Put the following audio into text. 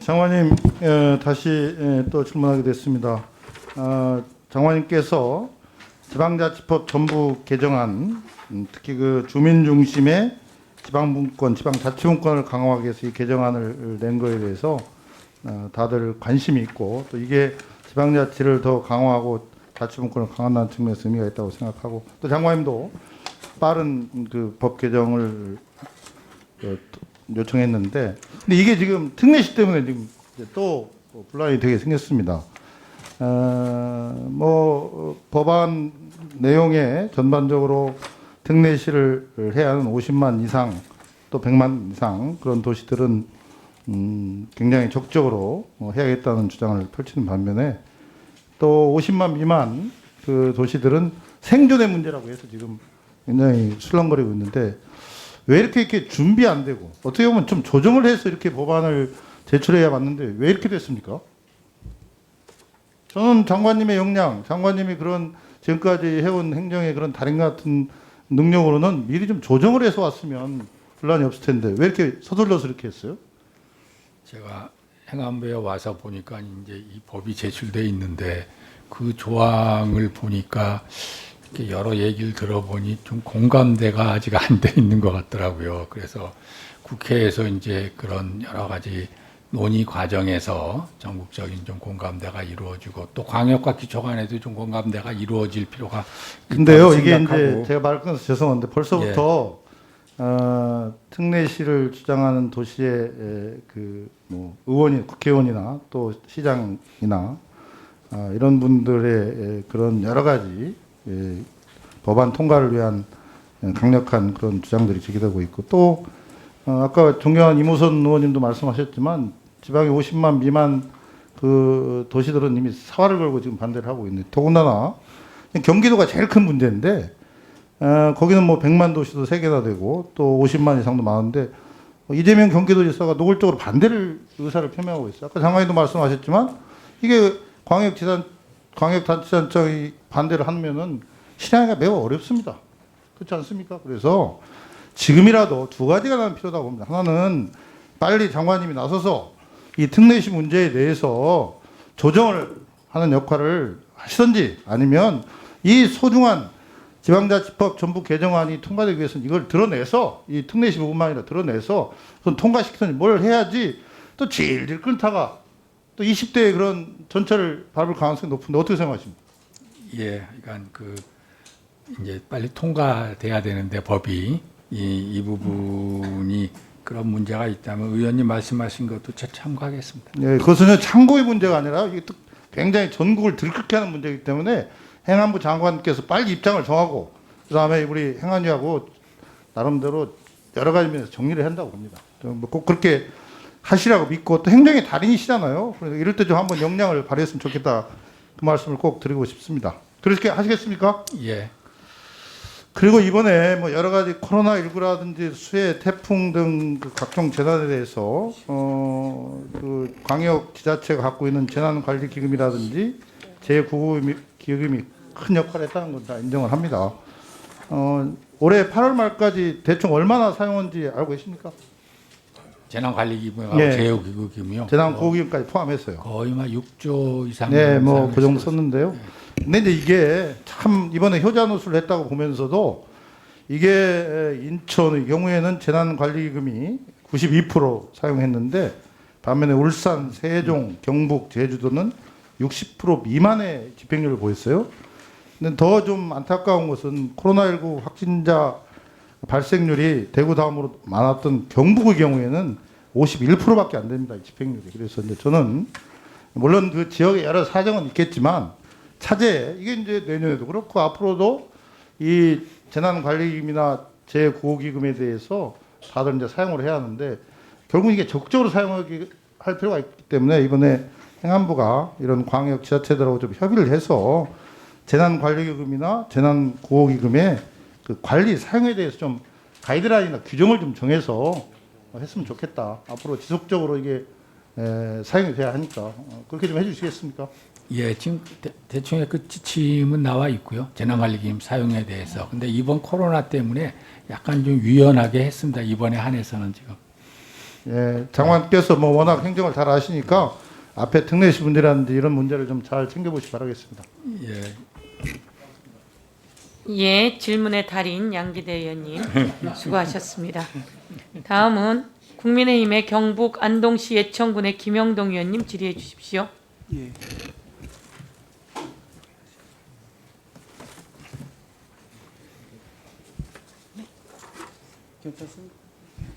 장관님, 다시 또 질문하게 됐습니다. 장관님께서 지방자치법 전부 개정안, 특히 그 주민 중심의 지방분권, 지방자치분권을 강화하기 위해서 이 개정안을 낸 거에 대해서 다들 관심이 있고, 또 이게 지방자치를 더 강화하고 자치분권을 강화한다는 측면에서 의미가 있다고 생각하고, 또 장관님도 빠른 그 법 개정을 요청했는데, 근데 이게 지금 특례시 때문에 지금 이제 또 분란이 되게 생겼습니다. 법안 내용에 전반적으로 특례시를 해야 하는 50만 이상 또 100만 이상 그런 도시들은 굉장히 적극적으로 해야겠다는 주장을 펼치는 반면에, 또 50만 미만 그 도시들은 생존의 문제라고 해서 지금 굉장히 술렁거리고 있는데, 왜 이렇게 준비 안 되고, 어떻게 보면 좀 조정을 해서 이렇게 법안을 제출해야 맞는데 왜 이렇게 됐습니까? 저는 장관님의 역량, 장관님이 그런 지금까지 해온 행정의 그런 달인 같은 능력으로는 미리 좀 조정을 해서 왔으면 분란이 없을 텐데 왜 이렇게 서둘러서 이렇게 했어요? 제가 행안부에 와서 보니까 이제 이 법이 제출돼 있는데 그 조항을 보니까 이렇게 여러 얘기를 들어보니 좀 공감대가 아직 안 돼 있는 것 같더라고요. 그래서 국회에서 이제 그런 여러 가지 논의 과정에서 전국적인 좀 공감대가 이루어지고, 또 광역과 기초관에도 좀 공감대가 이루어질 필요가 근데요, 있다고 이게 생각하고. 이제 제가 말 끊어서 죄송한데 벌써부터 특례시를 주장하는 도시의 뭐 의원이 국회의원이나 또 시장이나 이런 분들의 그런 여러 가지 법안 통과를 위한 강력한 그런 주장들이 제기되고 있고, 또 아까 존경한 이모선 의원님도 말씀하셨지만 지방에 50만 미만 그 도시들은 이미 사활을 걸고 지금 반대를 하고 있는데, 더군다나 경기도가 제일 큰 문제인데 거기는 뭐 100만 도시도 3개나 되고 또 50만 이상도 많은데 이재명 경기도지사가 노골적으로 반대를 의사를 표명하고 있어요. 아까 장관님도 말씀하셨지만 이게 광역단체장이 반대를 하면은 실행하기가 매우 어렵습니다. 그렇지 않습니까? 그래서 지금이라도 두 가지가 나는 필요하다고 봅니다. 하나는 빨리 장관님이 나서서 이 특례시 문제에 대해서 조정을 하는 역할을 하시든지, 아니면 이 소중한 지방자치법 전부 개정안이 통과되기 위해서는 이걸 드러내서, 이 특례시 부분만 아니라 드러내서 통과시키든지 뭘 해야지, 또 질질 끌다가 또 20대의 그런 전철을 밟을 가능성이 높은데 어떻게 생각하십니까? 예, 그러니까 이제 빨리 통과돼야 되는데 법이 이 부분이 그런 문제가 있다면 의원님 말씀하신 것도 참고하겠습니다. 예, 그것은 참고의 문제가 아니라 이게 또 굉장히 전국을 들끓게 하는 문제이기 때문에 행안부 장관께서 빨리 입장을 정하고 그다음에 우리 행안위하고 나름대로 여러 가지 면에서 정리를 한다고 봅니다. 꼭 그렇게 하시라고 믿고, 또 행정의 달인이시잖아요. 그래서 이럴 때 좀 한번 역량을 발휘했으면 좋겠다, 그 말씀을 꼭 드리고 싶습니다. 그렇게 하시겠습니까? 예. 그리고 이번에 뭐 여러 가지 코로나19라든지 수해, 태풍 등 그 각종 재난에 대해서 그 광역 지자체가 갖고 있는 재난 관리 기금이라든지 제9 기금이 큰 역할을 했다는 건 다 인정을 합니다. 올해 8월 말까지 대충 얼마나 사용한지 알고 계십니까? 재난관리기금하고 예. 재해기금이요. 재난구호기금까지 포함했어요. 거의 막 6조 이상. 네, 뭐 그 정도 썼는데요. 근데 이제 이게 참 이번에 효자노수를 했다고 보면서도 이게 인천의 경우에는 재난관리기금이 92% 사용했는데, 반면에 울산, 세종, 경북, 제주도는 60% 미만의 집행률을 보였어요. 근데 더 좀 안타까운 것은 코로나19 확진자 발생률이 대구 다음으로 많았던 경북의 경우에는 51%밖에 안 됩니다, 집행률이. 그래서 이제 저는 물론 그 지역에 여러 사정은 있겠지만 차제, 이게 이제 내년에도 그렇고 앞으로도 이 재난관리기금이나 재구호기금에 대해서 다들 이제 사용을 해야 하는데, 결국 이게 적극적으로 사용하기 할 필요가 있기 때문에 이번에 행안부가 이런 광역 지자체들하고 좀 협의를 해서 재난관리기금이나 재난구호기금의 그 관리 사용에 대해서 좀 가이드라인이나 규정을 좀 정해서 했으면 좋겠다. 앞으로 지속적으로 이게 사용이 돼야 하니까 그렇게 좀 해주시겠습니까? 예, 지금 대충의 그 지침은 나와 있고요. 재난관리기금 사용에 대해서. 근데 이번 코로나 때문에 약간 좀 유연하게 했습니다. 이번에 한해서는 지금. 예, 장관께서 뭐 워낙 행정을 잘 아시니까 앞에 특례시 분들이라든지 이런 문제를 좀 잘 챙겨보시 기 바라겠습니다. 예, 예, 질문의 달인 양기대 의원님 수고하셨습니다. 다음은 국민의힘의 경북 안동시 예천군의 김영동 의원님 질의해 주십시오. 예. 괜찮습니다.